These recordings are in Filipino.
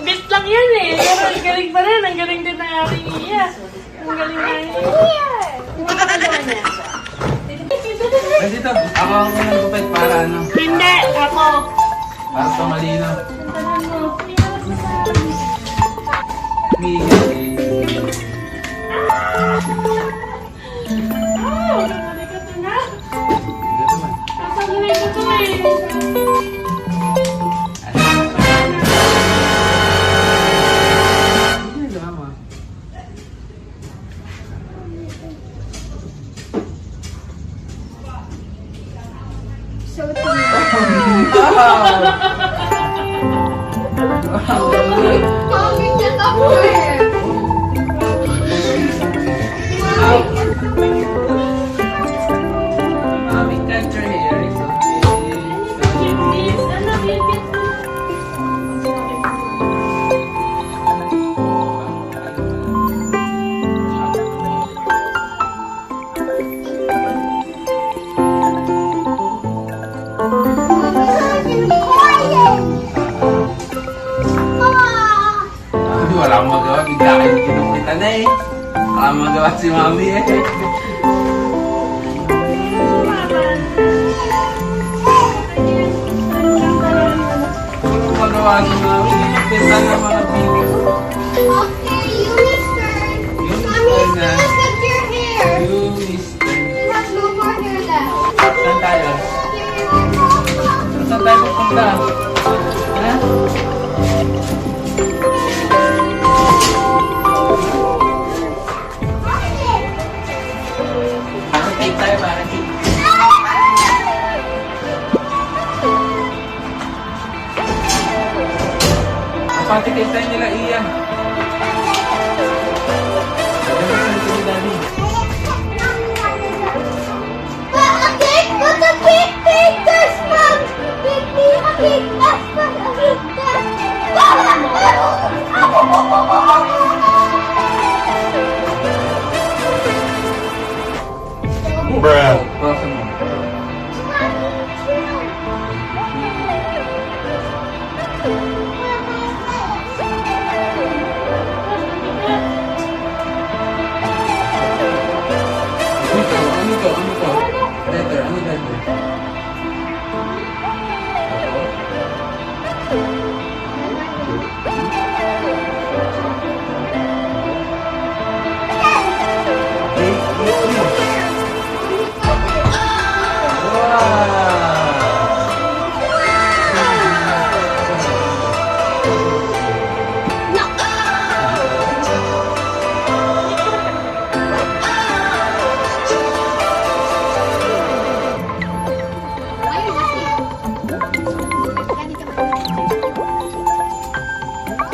Bit lang yan eh. Pero ang galing pa rin. Ang galing din ng aking iya. Ang galing na iya. Ano ka naman niya? Ay, dito. Ako ang unang gupit para ano? Hindi. Ako. Para sa malinaw. Tantanan mo. Miguel. Oh! Nabalik ka na. Dito naman. Nasagulit ko to eh. Mommy, cut your hair. It's wala akong magawa. Bigla kayo kinukita na eh. Wala akong magawa si Mami eh. Ano magawa si Mami? Kinukita na mga bibi. Okay, Eunice turn. Mommy's gonna cut your hair. You have no more hair left. Saan tayo? Saan tayo pupunta? Ha? Cake tayo para cake. Pati cake tayo nila Ian. A cake? What's a cake? Cake! There's mom! Give me a cake! Buksan mo. Ano to? Letter, ano letter?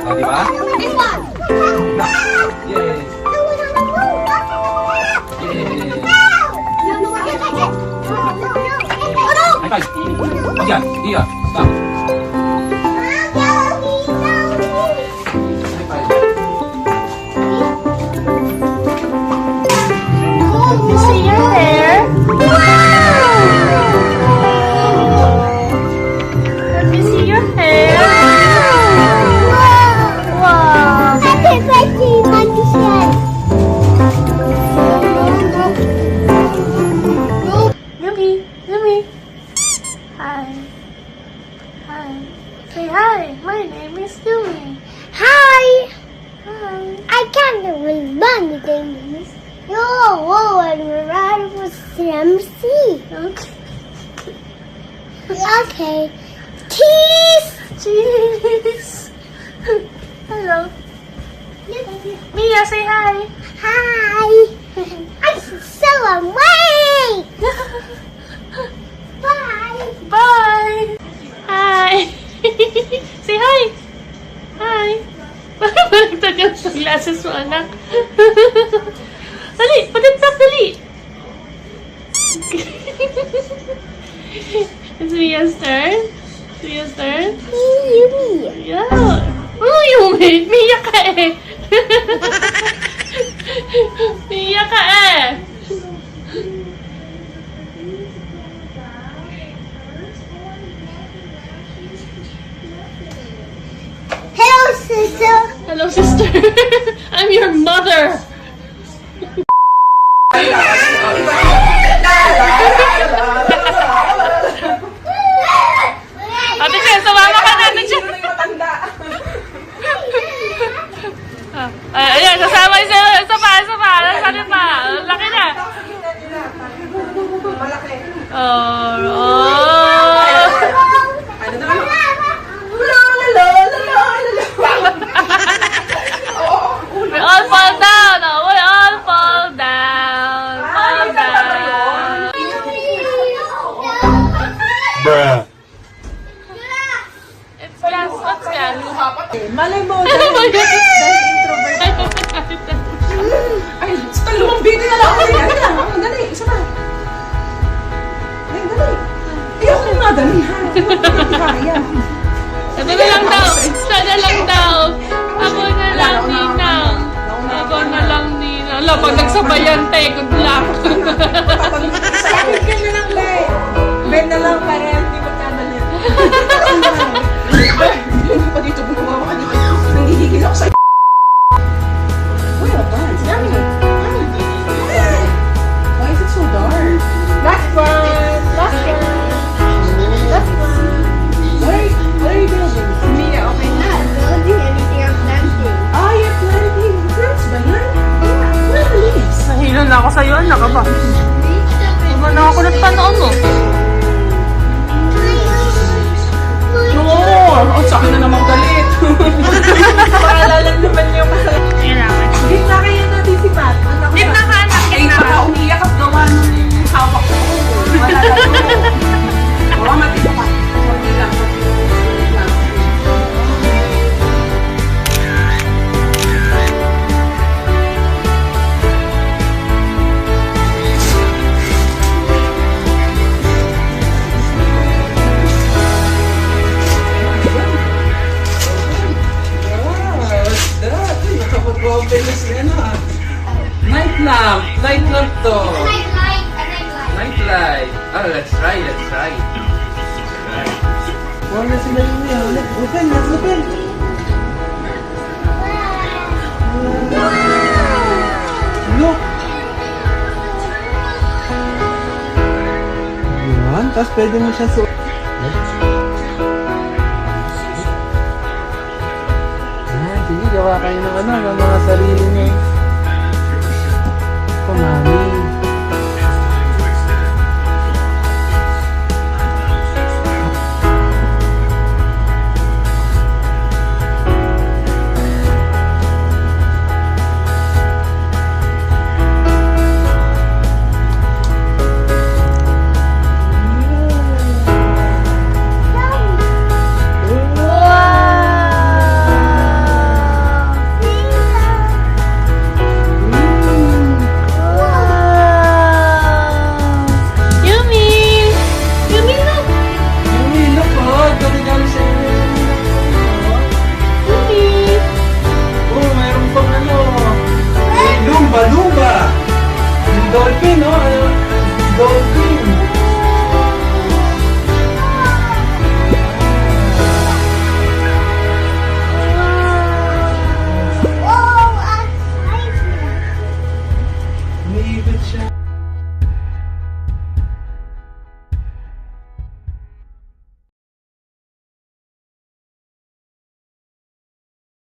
Oh, di ba? This one. Yes. No, no, no, no. Yes. No, no, I like it. No, no, no. Oh, no. High five. Iya, stop. High five. Let me see your hair. Let me see your hair. Wow. Happy birthday, Monkey Shed. Yummy. Hi. Say hi. My name is Yumi. Hi. Hi. I can't remember the names. Whoa, and we're right for CMC. Okay. Okay. Cheese. Cheese. Hello. Mia, say hi. Hi. I'm so awake. Bye. Bye. Hi. Say hi. Hi. Bakit baliktad yung sunglasses mo, anak? Dali, patitap, dali. It's Mia's turn. Mia's turn. Yummy. Yeah. Oh, Yumi. Mia ka eh. Mia ka eh. Hello, sister. Hello, sister. I'm your mother. Ate Chen, sumama ka na, Ate Chen. Ayan, sasama isa pa. Nasaan pa? Laki na. Oh. We all fall down. Oh, we all fall down. Fall down. It's gas. What's gas? Malay mo, dahil introvert ako. Ay, sa lumang video na lang ako. Dali lang, dali, isa pa. Dali. Ayoko nga, dali ha. Hindi kaya. Ito na lang daw. Siya na lang daw. Ako na lang, Ninang. Ako na lang, Ninang. Ala, pag nagsabayan, te, good luck. Sabi ka na lang, be. Ben na lang, para hindi magkadali. Hindi pa dito gumawa ka dito. Nanggigigil ako sa Uy, advance. Yummy. Why is it so dark? Last one. Last one. What are you building? Mia, okay na. Building anything I'm dancing. Ah, you're planting fruits ba yan? Where are the leaves? Nahilo na ako sa'yo, anak ka ba? Tuma na ako ng panoon mo. Oo! Oh, sa akin na namang galit. Paalala naman yung kasalanan. Kailangan. Gitna kaya natin si Pat. Gitna ka, anak. Ay, Gitna ka. baka umiyak at gawa ng hawak ko. Wala lang yun. Oo, matito ka. Hindi lang. What's that? Uy, nakapag-open na siya na. Night lamp to. Night light. slide. Oh, let's try. Wala sila yun yan. Open, let's open. Look. Yan, tapos pwede mo siya suot. Sige, gawa kayo ng ng mga sarili niyo. Kumami.